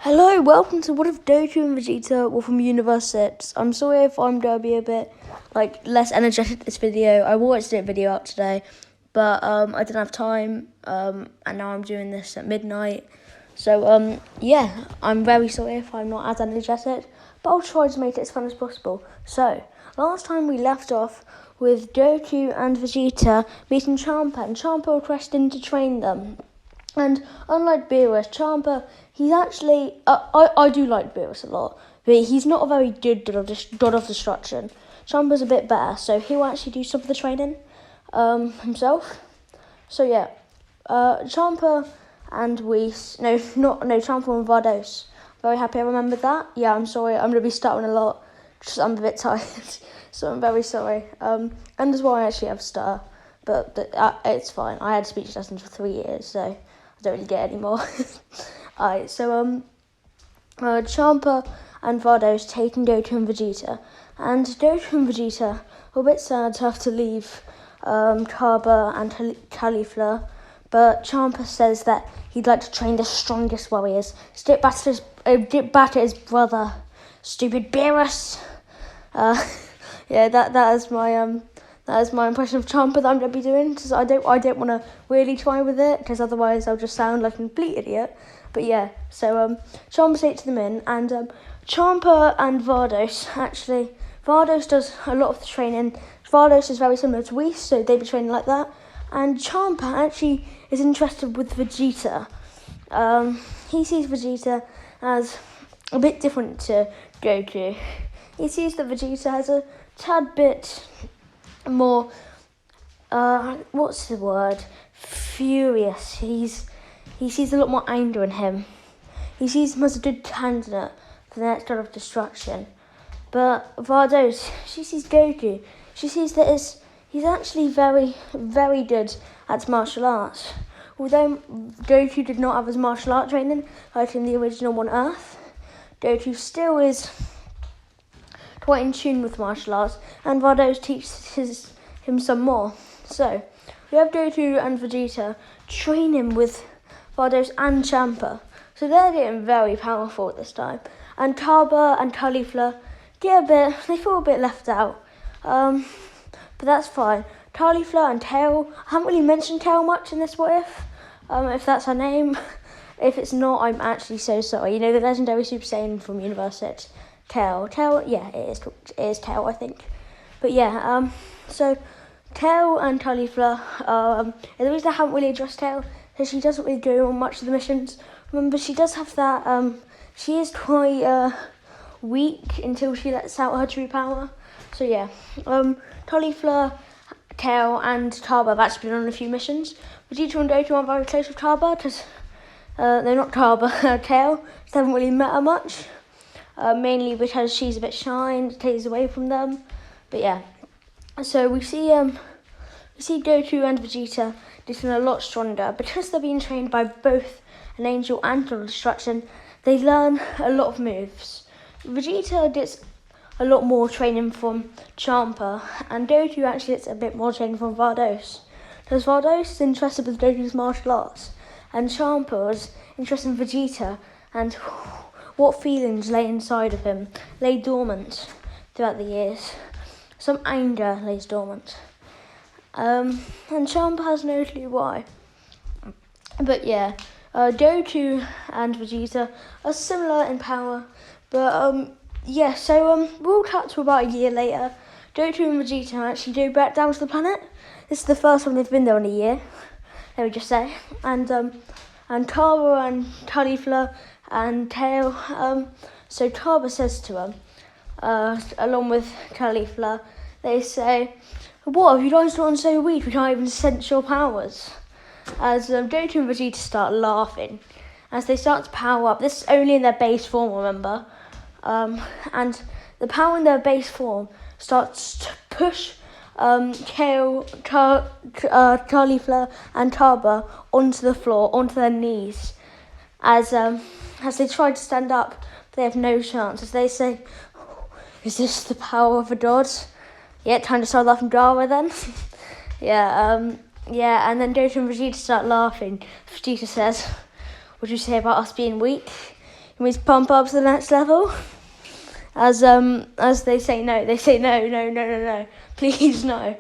Hello, welcome to What If Goku and Vegeta were from Universe 6. I'm sorry if I'm going to be a bit less energetic this video. I wanted to do a video out today, but I didn't have time, and now I'm doing this at midnight. So, yeah, I'm very sorry if I'm not as energetic, but I'll try to make it as fun as possible. So, last time we left off with Goku and Vegeta meeting Champa, and Champa requested him to train them. And unlike Beerus, Champa, he's actually... I do like Beerus a lot, but he's not a very good god of destruction. Champa's a bit better, so he'll actually do some of the training himself. So yeah, Champa and Whis... Champa and Vardos. Very happy I remembered that. Yeah, I'm sorry, I'm going to be stuttering a lot, just I'm a bit tired, so I'm very sorry. And as well, I actually have stutter, but it's fine. I had speech lessons for 3 years, so... don't really get any more. Alright, so Champa and Vardos taking Goku and Vegeta, and Goku and Vegeta were a bit sad to have to leave Kaba and Caulifla, but Champa says that he'd like to train the strongest warriors. Dip back at his brother, stupid Beerus. Yeah, that is my That is my impression of Champa that I'm going to be doing, because I don't want to really try with it, because otherwise I'll just sound like a complete idiot. But yeah, so Champa takes them in, and Champa and Vardos, actually, Vardos does a lot of the training. Vardos is very similar to Whis, so they'd be training like that. And Champa actually is interested with Vegeta. He sees Vegeta as a bit different to Goku. He sees that Vegeta has a tad bit... more, what's the word? Furious. He sees a lot more anger in him. He sees him as a good candidate for the next god of destruction. But Vardos, she sees Goku. She sees that he's actually very, very good at martial arts. Although Goku did not have his martial art training, like in the original One Earth, Goku still is quite in tune with martial arts, and Vardos teaches him some more. So, we have Goku and Vegeta training with Vardos and Champa. So they're getting very powerful at this time. And Kaba and Caulifla they feel a bit left out. But that's fine. Caulifla and Tail, I haven't really mentioned Tail much in this What if that's her name. If it's not, I'm actually so sorry. You know, the legendary Super Saiyan from Universe 6. Tail, yeah, it is Tail, I think. But yeah, so Tail and Caulifla, the reason I haven't really addressed Tail is she doesn't really go on much of the missions. Remember, she does have that, she is quite weak until she lets out her true power. So yeah, Caulifla, Tail and Kaba have actually been on a few missions. Vegeta and Goku aren't very close with Kaba, because, they're not Kaba, Tail, they haven't really met her much. Mainly because she's a bit shy and stays away from them. But yeah, so we see Goku and Vegeta getting a lot stronger. Because they're being trained by both an angel and god of destruction, they learn a lot of moves. Vegeta gets a lot more training from Champa, and Goku actually gets a bit more training from Vardos. Because Vardos is interested with Goku's martial arts, and Champa is interested in Vegeta and what feelings lay inside of him, lay dormant throughout the years. Some anger lays dormant. And Champa has no clue why. But yeah, Goku and Vegeta are similar in power. But yeah, so we'll cut to about a year later. Goku and Vegeta actually go back down to the planet. This is the first time they've been there in a year, let me just say. And Kaba and Caulifla and Tail, so Kaba says to him, along with Caulifla, they say, "What have you guys done so weak? We can't even sense your powers." As Goku and Vegeta start laughing, as they start to power up. This is only in their base form, remember, and the power in their base form starts to push Caulifla and Kaba onto the floor, onto their knees, as they try to stand up. They have no chance, as they say, "Is this the power of a god?" Yeah, time to start laughing Dara then. Yeah, and then Goku and Vegeta start laughing. Vegeta says, "What do you say about us being weak? we pump up to the next level? As they say no, no, please no.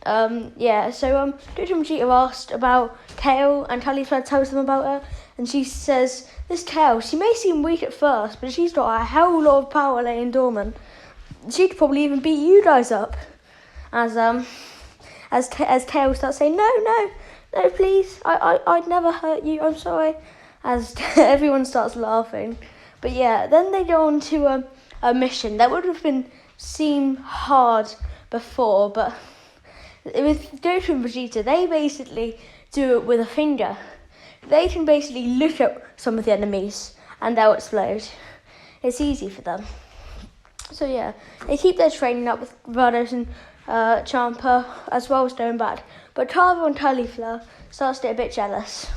So Goku and Vegeta asked about Kale, and Cauliflower tells them about her, and she says, this Kale, she may seem weak at first, but she's got a hell lot of power laying dormant. She could probably even beat you guys up. As Kale starts saying, no, please, I'd never hurt you, I'm sorry. As everyone starts laughing. But yeah, then they go on to a mission that would have seemed hard before, but with Goku and Vegeta, they basically do it with a finger. They can basically look at some of the enemies and they'll explode. It's easy for them. So yeah, they keep their training up with Vados and Champa as well as going back. But Carver and Cauliflower starts to get a bit jealous.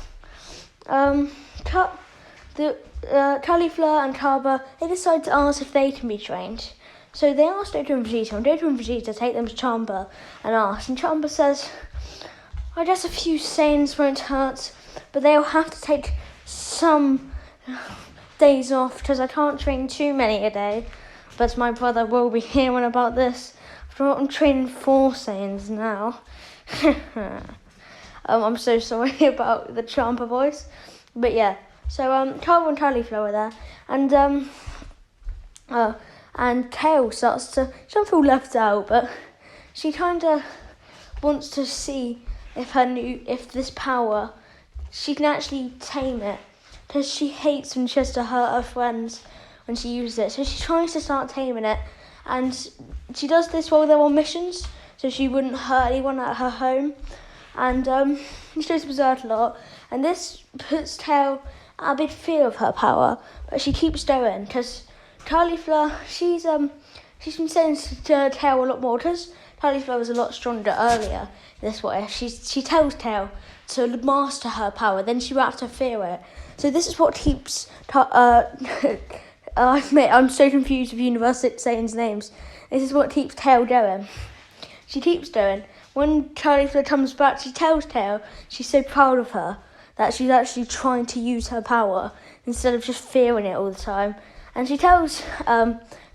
Cauliflower and Carver, they decide to ask if they can be trained. So they ask Goku and Vegeta, and Goku and Vegeta take them to Champa and ask. And Champa says, I guess a few Saiyans won't hurt, but they'll have to take some days off because I can't train too many a day. But my brother will be hearing about this. I'm training 4 Saiyans now. I'm so sorry about the Champa voice. But yeah, so Carver and Cauliflower are there, and Kale starts to, she doesn't feel left out, but she kind of wants to see if this power, she can actually tame it, because she hates when she has to hurt her friends when she uses it. So she tries to start taming it, and she does this while they're on missions, so she wouldn't hurt anyone at her home. And she goes berserk a lot, and this puts Kale at a big fear of her power, but she keeps going, because Cauliflower, she's been saying to Kale a lot more, because Cauliflower was a lot stronger earlier. This way, she tells Kale to master her power, then she won't have to fear it. So this is what keeps I'm so confused with University Saiyans names. This is what keeps Kale going. She keeps going. When Cauliflower comes back, she tells Kale she's so proud of her, that she's actually trying to use her power instead of just fearing it all the time. And she tells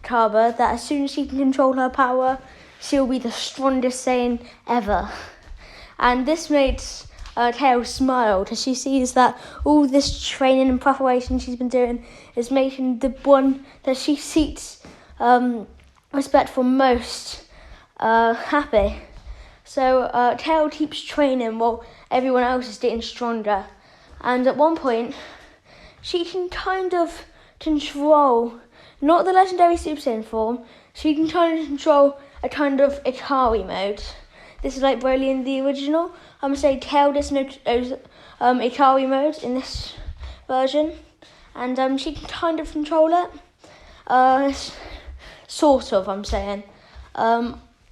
Carver that as soon as she can control her power, she'll be the strongest Saiyan ever. And this makes Kale smile, because she sees that all this training and preparation she's been doing is making the one that she seeks respect for most happy. So Kale keeps training while everyone else is getting stronger. And at one point, she can kind of control, not the legendary Super Saiyan form, she can kind of control a kind of Ikari mode. This is like Broly in the original. I'm going to say Kale does no Ikari mode in this version. And she can kind of control it. Sort of, I'm saying.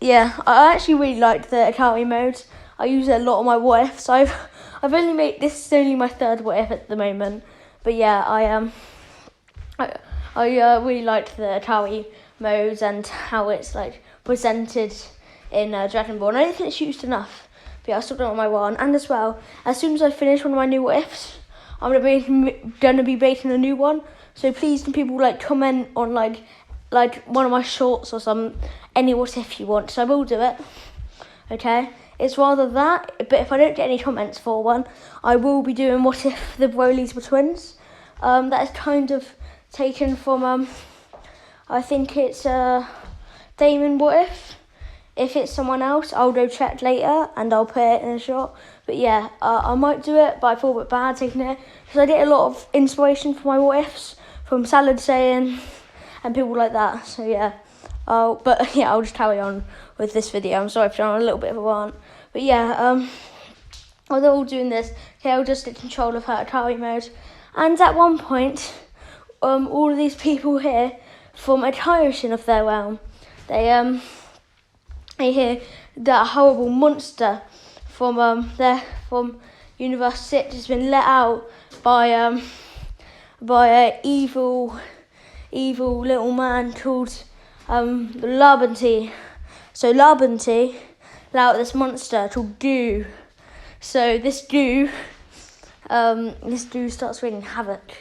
Yeah, I actually really like the Ikari mode. I use it a lot on my what ifs. I've only made, this is only my 3rd what if at the moment. But yeah, I really liked the Ikari modes and how it's like presented in Dragon Ball. And I don't think it's used enough. But yeah, I still don't on my one. And as well, as soon as I finish one of my new what ifs, I'm gonna be making a new one. So please, can people like comment on like one of my shorts or any what if you want, so I will do it. Okay, it's rather that, but if I don't get any comments for one, I will be doing what if the Brolys were twins. That is kind of taken from I think it's Damon what if it's someone else, I'll go check later and I'll put it in a shot. But yeah, I might do it, but I feel a bit bad taking it, because I get a lot of inspiration for my what ifs from Salad Saying and people like that. So yeah, but yeah, I'll just carry on with this video. I'm sorry for on a little bit of a rant, but yeah, while they're all doing this, Kale just get control of her Atari mode, and at one point, all of these people here from a Kaioshin of their realm, they hear that horrible monster from Universe 6 has been let out by a evil little man called Labanti. So Labanti let out this monster called Goo. So this Goo starts wreaking havoc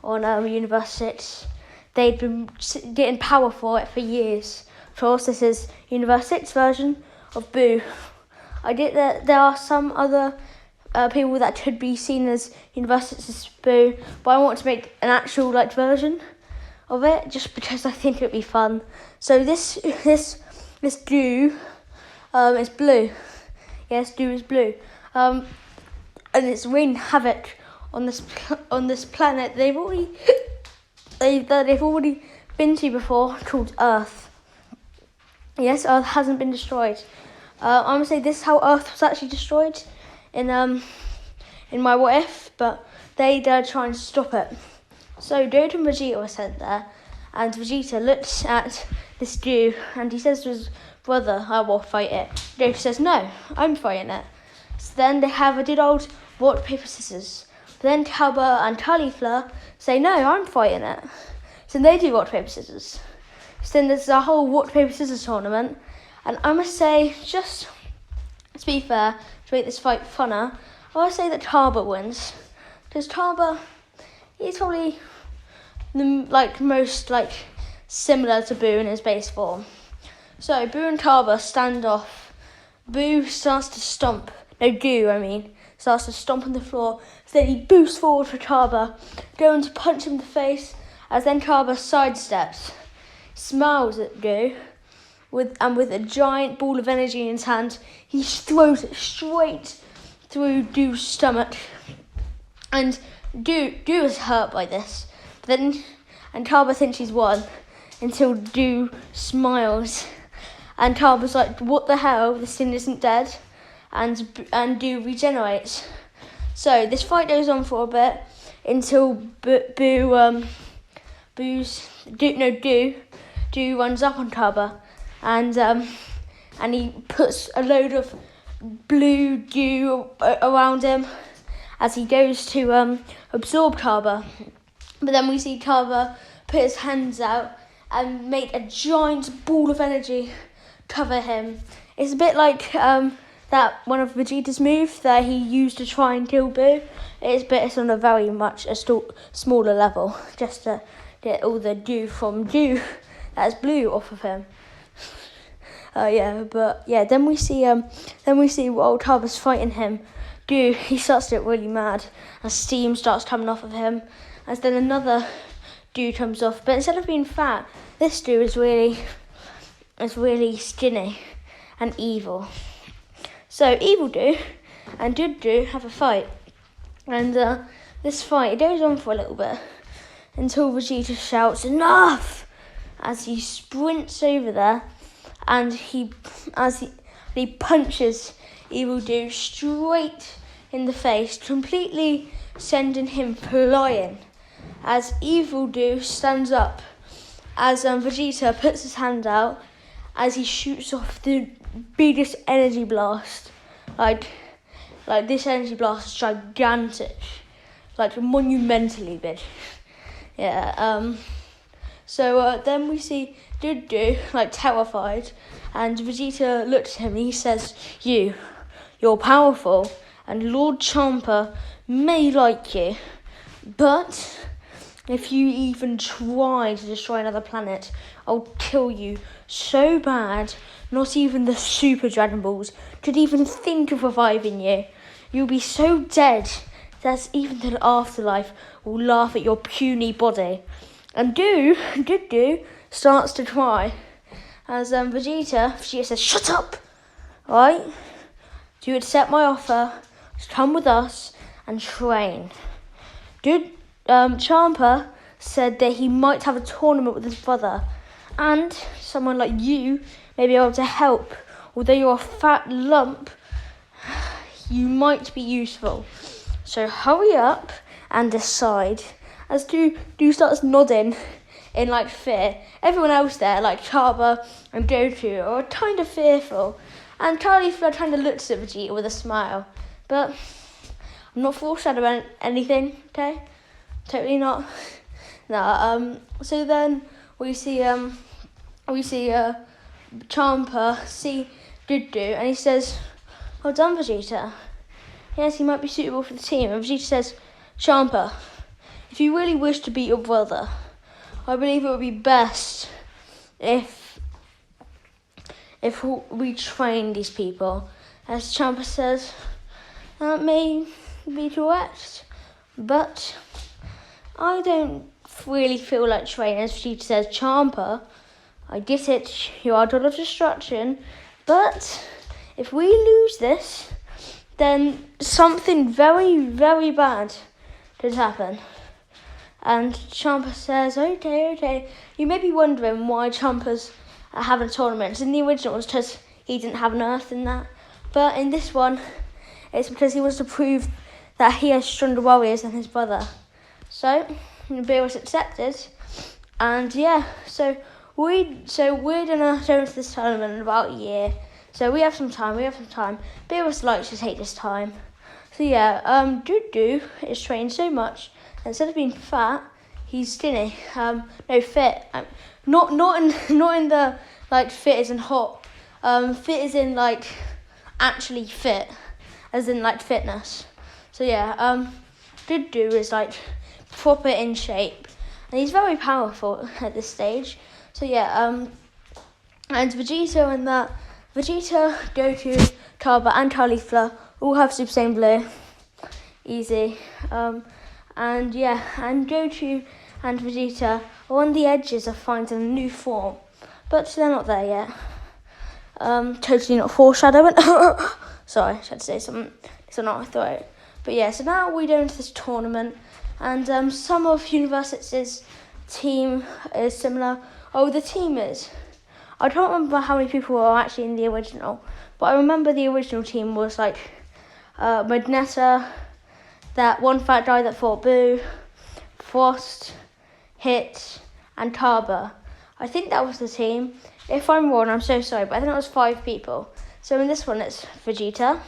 on Universe 6. They'd been getting power for it for years. Of course, this is Universe 6 version of Boo. I get that there are some other people that could be seen as Universe 6's Boo, but I want to make an actual version of it just because I think it would be fun. So this Goo is blue. Yes, Goo is blue. And it's wreaking havoc on this planet they've already been to before, called Earth. Yes, Earth hasn't been destroyed. I'm gonna say this is how Earth was actually destroyed in my What If, but they did try and stop it. So Goku and Vegeta were sent there, and Vegeta looks at this Goo and he says to his brother, "I will fight it." Goku says, "No, I'm fighting it." So then they have a good old rock, paper, scissors. But then Calber and Cauliflower say, "No, I'm fighting it." So they do rock, paper, scissors. So then there's a whole rock, paper, scissors tournament. And I must say, just to be fair, to make this fight funner, I would say that Calber wins. Because Calber, he's probably the most similar to Boo in his base form. So Boo and Calber stand off. Boo starts to stomp. No, Goo, starts to stomp on the floor. So then he boosts forward for Calber, going to punch him in the face, as then Calber sidesteps, smiles at Goo, with a giant ball of energy in his hand, he throws it straight through Goo's stomach. And Goo is hurt by this. And Calber thinks he's won until Goo smiles. And Calber's like, "What the hell? This thing isn't dead." And Goo regenerates. So this fight goes on for a bit until Goo runs up on Calber, and he puts a load of blue goo around him as he goes to absorb Calber. But then we see Calber put his hands out and make a giant ball of energy cover him. It's a bit like that one of Vegeta's moves that he used to try and kill Boo. It's on a very much smaller level, just to get all the goo from Goo that's blue off of him. Then we see while Calber's fighting him, Goo, he starts to get really mad as steam starts coming off of him, as then another Goo comes off. But instead of being fat, this Goo is really skinny and evil. So evil Goo and good Goo have a fight, and this fight, it goes on for a little bit until Vegeta shouts "Enough!" as he sprints over there, and he punches evil Goo straight in the face, completely sending him flying. As evil Goo stands up, as Vegeta puts his hand out, as he shoots off the biggest energy blast. Like this energy blast is gigantic, monumentally big. Yeah. So then we see Good Goo terrified, and Vegeta looks at him and he says, "You're powerful, and Lord Champa may like you, but if you even try to destroy another planet, I'll kill you so bad, not even the Super Dragon Balls could even think of reviving you. You'll be so dead that even the afterlife will laugh at your puny body." And Good Goo starts to cry as Vegeta says, "Shut up, right? Do you accept my offer? Just come with us and train." Champa said that he might have a tournament with his brother, and someone like you may be able to help. Although you're a fat lump, you might be useful. So hurry up and decide. As Goo starts nodding in fear. Everyone else there, like Calber and Goku, are kind of fearful. And Cauliflower kind of looks at Vegeta with a smile. But I'm not foreshadowing anything, okay? Totally not. No. So then we see Champa see Good Goo, and he says, "Well done, Vegeta. Yes, he might be suitable for the team." And Vegeta says, "Champa, if you really wish to beat your brother, I believe it would be best if we train these people. As Champa says, that may be correct, but I don't really feel like training. As Vegeta says, Champa, I get it, you are God of Destruction, but if we lose this, then something very, very bad could happen. And Champa says, okay. You may be wondering why Champa's having tournaments. In the original, it was because he didn't have an Earth in that. But in this one, it's because he wants to prove that he has stronger warriors than his brother. So, Beer was accepted. And yeah, so we're gonna go into this tournament in about a year. So we have some time. Beerus likes to take this time. So yeah, Dudu is trained so much. Instead of being fat, he's skinny. Fit. Not in the like fit as in hot. Fit as in like actually fit, as in like fitness. So yeah, Dudu is like proper in shape, and he's very powerful at this stage. So yeah, and Vegeta, Goku, Kaba, and Caulifla all have Super Saiyan Blue. Easy. And Goku and Vegeta are on the edges of finding a new form, but they're not there yet. Totally not foreshadowing. Sorry, I had to say something. It's not my throat. But yeah, so now we go into this tournament, and some of University's team is similar. Oh, the team is. I don't remember how many people were actually in the original, but I remember the original team was like Magneta, that one fat guy that fought Boo, Frost, Hit, and Kaba. I think that was the team. If I'm wrong, I'm so sorry, but I think it was 5 people. So in this one, it's Vegeta,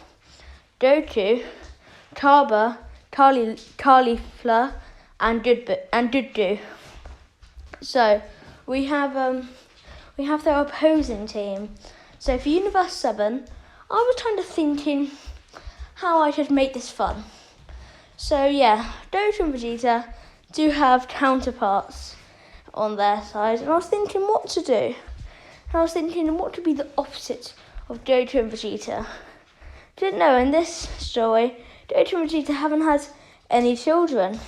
Goku, Kaba, Caulifla, and Dudu. So we have their opposing team. So for Universe 7, I was kind of thinking how I could make this fun. So yeah, Goku and Vegeta do have counterparts on their side, and I was thinking what to do. And I was thinking what could be the opposite of Goku and Vegeta. Didn't know in this story, Goku and Vegeta haven't had any children.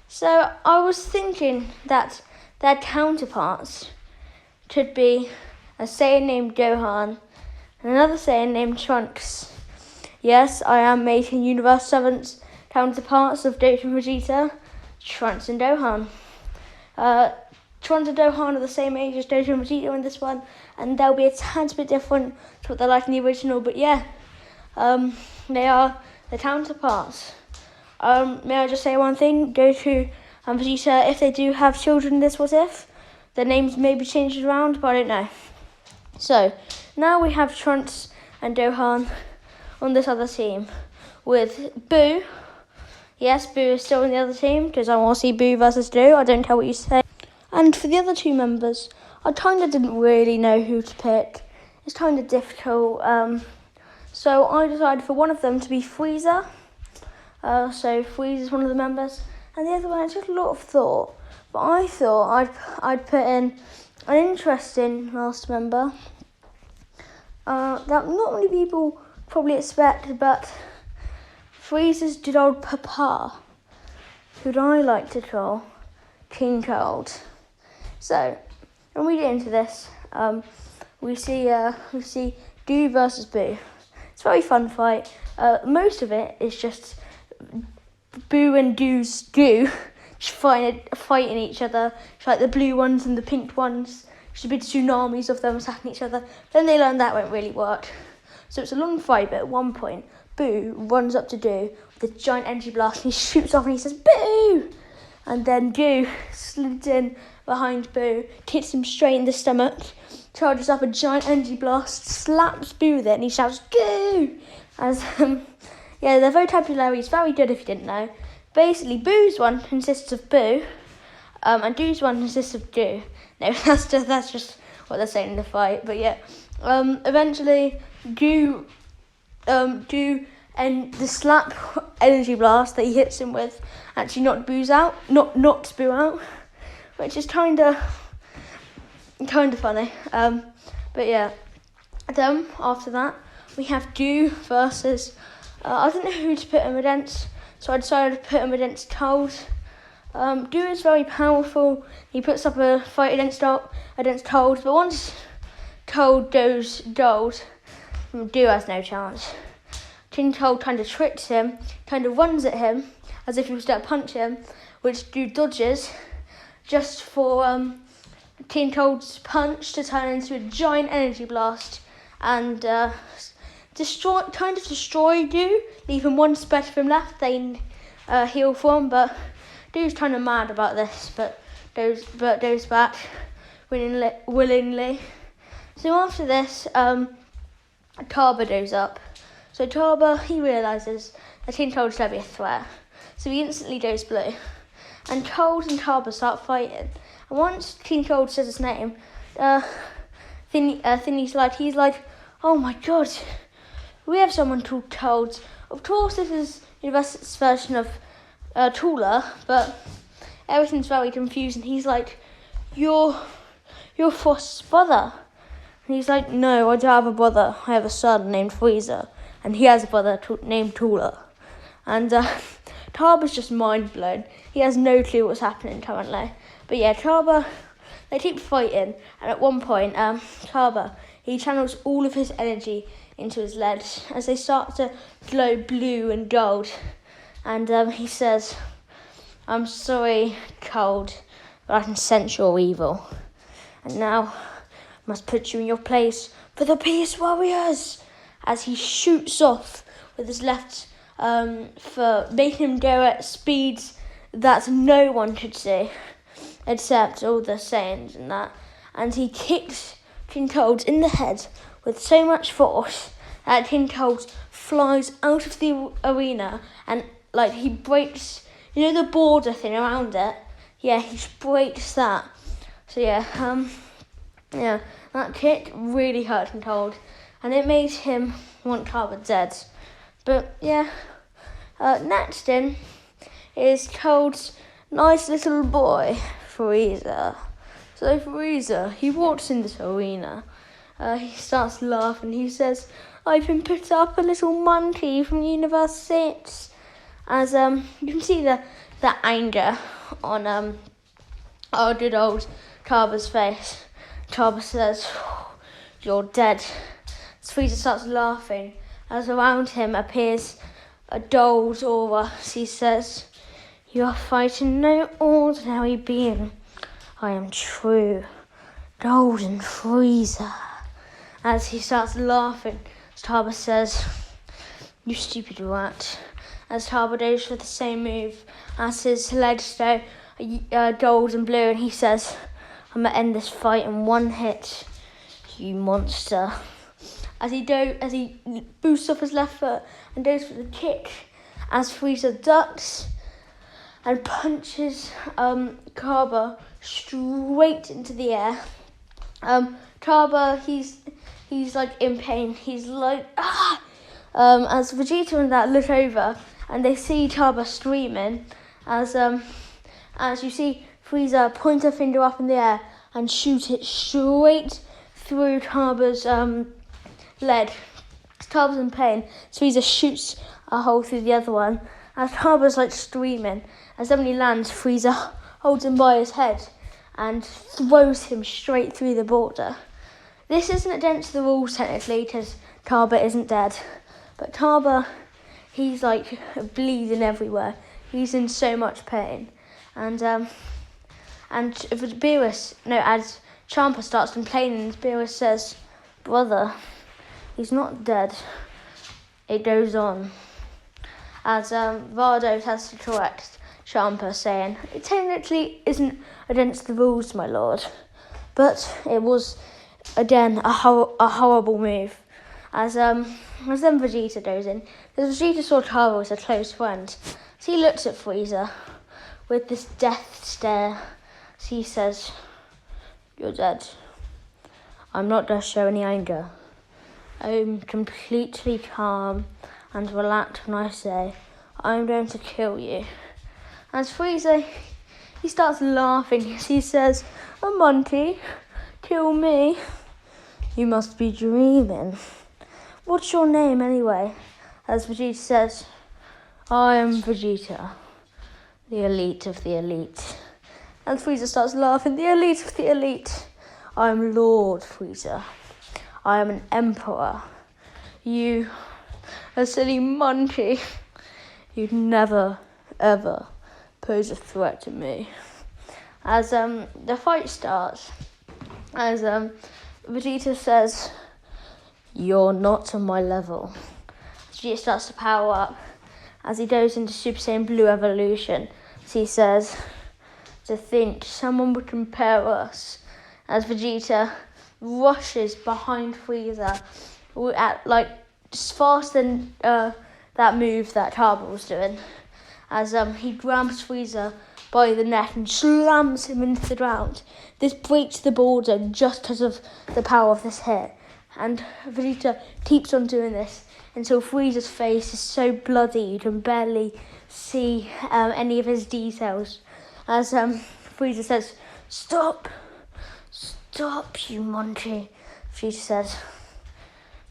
So I was thinking that their counterparts could be a Saiyan named Gohan and another Saiyan named Trunks. Yes, I am making Universe 7's counterparts of Goku and Vegeta, Trunks and Gohan. Trunks and Gohan are the same age as Goku and Vegeta in this one, and they'll be a tad bit different to what they're like in the original, but yeah, they are the counterparts. May I just say one thing? Goku and Vegeta, if they do have children in this What If, their names may be changed around, but I don't know. So, now we have Trunks and Gohan on this other team with Boo. Yes, Boo is still in the other team because I want to see Boo versus Blue. I don't care what you say. And for the other 2 members, I kind of didn't really know who to pick. It's kind of difficult. So I decided for one of them to be Frieza. So Frieza is one of the members, and the other one is just a lot of thought. But I thought I'd put in an interesting last member that not many people probably expect, but Frieza's good old papa, who'd I like to call King Cold. So when we get into this, we see Goo versus Boo. It's a very fun fight. Most of it is just Boo and Goo's Goo just fighting each other. It's like the blue ones and the pink ones. Just a big tsunamis of them attacking each other. Then they learned that won't really work. So it's a long fight, but at one point, Boo runs up to Goo with a giant energy blast, and he shoots off and he says, Boo! And then Goo slides in behind Boo, hits him straight in the stomach, charges up a giant energy blast, slaps Boo with it, and he shouts, Goo! As, their vocabulary is very good if you didn't know. Basically, Boo's one consists of Boo, and Goo's one consists of Goo. No, that's just what they're saying in the fight. But yeah, eventually, Goo and the slap energy blast that he hits him with actually knocked Boo's out, knocked Boo out, which is kind of funny. But yeah, then after that we have Do versus. I didn't know who to put him against, so I decided to put him against Toad. Do is very powerful. He puts up a fight against Toad, but once Toad goes gold, Do has no chance. King Toad kind of tricks him, kind of runs at him as if he was going to punch him, which Do dodges, just for King Toad's punch to turn into a giant energy blast and destroy Do, leaving one spread of him left they heal from. But Do's kind of mad about this, but goes back willingly. So after this, Taba goes up. So Taba, he realises that King Toad's going to be a threat, so he instantly goes blue. And Toad and Taba start fighting. And once King Toad says his name, he's like, oh my god, we have someone called Toad. Of course, this is Universe's version of Tula, but everything's very confusing. He's like, you're Frost's brother. And he's like, no, I don't have a brother. I have a son named Frieza, and he has a brother named Tula. And Taba's just mind blown. He has no clue what's happening currently. But yeah, Taba, they keep fighting, and at one point, Taba, he channels all of his energy into his legs as they start to glow blue and gold. And he says, I'm sorry, Cold, but I can sense your evil. And now I must put you in your place for the Peace Warriors, as he shoots off with his left for making him go at speeds that no one could see, except all the Saiyans and that. And he kicks King Cold in the head with so much force that King Cold flies out of the arena, and like he breaks, you know, the border thing around it. Yeah, he breaks that. So yeah, that kick really hurt King Cold, and it made him want Taba dead. But yeah, next in is Cold's nice little boy, Frieza. So Frieza, he walks in this arena. He starts laughing. He says, I've been put up a little monkey from Universe 6. As you can see the anger on our good old Taba's face. Taba says, you're dead. As Frieza starts laughing, as around him appears a doll's aura. He says, you are fighting no ordinary being. I am true Golden Frieza. As he starts laughing, Taba says, you stupid rat. As Taba goes for the same move, as his legs go gold and blue, and he says, I'm going to end this fight in one hit, you monster. As he boosts off his left foot and goes for the kick, as Frieza ducks and punches Kaba straight into the air. Kaba, he's like in pain. He's like, ah! As Vegeta and that look over and they see Kaba screaming, as you see Frieza point a finger up in the air and shoot it straight through Kaba's leg. Kaba's in pain, so Frieza shoots a hole through the other one. As Kaba's like screaming, as somebody lands, Frieza holds him by his head and throws him straight through the border. This isn't against the rules technically, because Kaba isn't dead. But Kaba, he's like bleeding everywhere. He's in so much pain. And Beerus, as Champa starts complaining, Beerus says, brother, he's not dead. It goes on. As Vardos has to correct Champa, saying, it technically isn't against the rules, my lord. But it was, again, a horrible move. As then Vegeta goes in, because Vegeta saw Taro as a close friend. So he looks at Frieza with this death stare. So he says, you're dead. I'm not going to show any anger. I'm completely calm and relaxed when I say, I'm going to kill you. As Frieza, he starts laughing. He says, "Oh, Monty, kill me? You must be dreaming. What's your name anyway?" As Vegeta says, "I am Vegeta, the elite of the elite." And Frieza starts laughing. "The elite of the elite. I am Lord Frieza. I am an emperor. You, a silly monkey, you'd never, ever pose a threat to me." As the fight starts, as Vegeta says, "You're not on my level." Vegeta starts to power up as he goes into Super Saiyan Blue Evolution. As he says, "To think someone would compare us." As Vegeta rushes behind Frieza at just faster than that move that Turbo was doing. As he grabs Frieza by the neck and slams him into the ground. This breaks the border just because of the power of this hit. And Vegeta keeps on doing this until Frieza's face is so bloody you can barely see any of his details. As Frieza says, "Stop! Stop, you monkey," Vegeta says.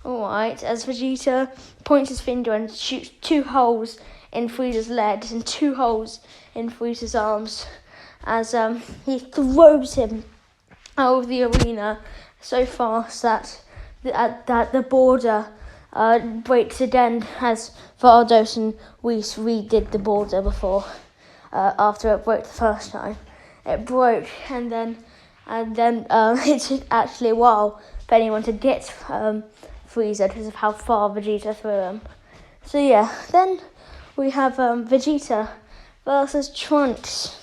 "Alright," as Vegeta points his finger and shoots 2 holes in Frieza's legs and 2 holes in Frieza's arms. As he throws him out of the arena so fast that the border breaks again, as Vardos and Whis redid the border before, after it broke the first time. It broke, and then it took actually a while for anyone to get Frieza because of how far Vegeta threw him. So yeah, then we have Vegeta versus Trunks.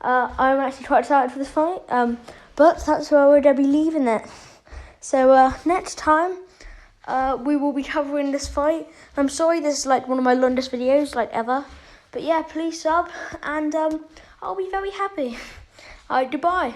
I'm actually quite excited for this fight, but that's where we're going to be leaving it. So next time, we will be covering this fight. I'm sorry this is one of my longest videos ever, but yeah, please sub and I'll be very happy. Alright, goodbye.